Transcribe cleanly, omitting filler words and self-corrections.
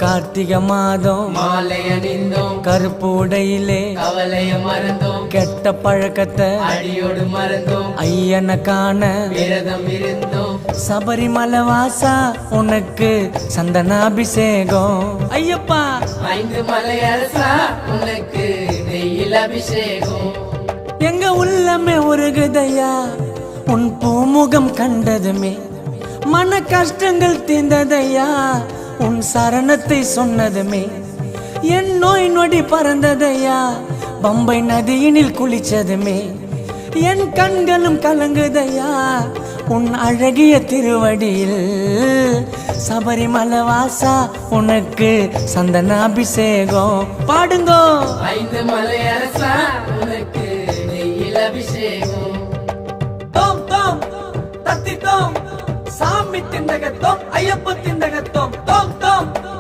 கார்த்திகை மாதம் மாலை அணிந்தோம், கருப்பு உடையிலே கவலைய மறந்தோம், கெட்ட பழக்கத்தை அடியோடு மறந்தோம், ஐயனை காண விரதம் இருந்தோம். சபரிமலை வாசா உனக்கு சந்தனாபிஷேகம். ஐயப்பா 5 மலை அரசா உனக்கு நெய்யில் அபிஷேகம். எங்க உள்ளமே உருகுதையா உன் பூமுகம் கண்டதுமே, மன கஷ்டங்கள் தீர்ந்ததையா உன் சரணத்தை சொன்னதுமே, என் நோய் நொடி பறந்ததையா பம்பை நதியினில் குளிச்சதுமே, என் கண்களும் கலங்குதையா உன் அழகிய திருவடியில். சபரிமலை வாசா உனக்கு சந்தனாபிஷேகம். பாடுங்கோ 5 மலை அரசா உனக்கு நெய்யில் அபிஷேகம். தோம் தோம் தத்தி தோம் சாமி திண்டகத்தோம் ஐயப்ப திண்டகத்தோம்.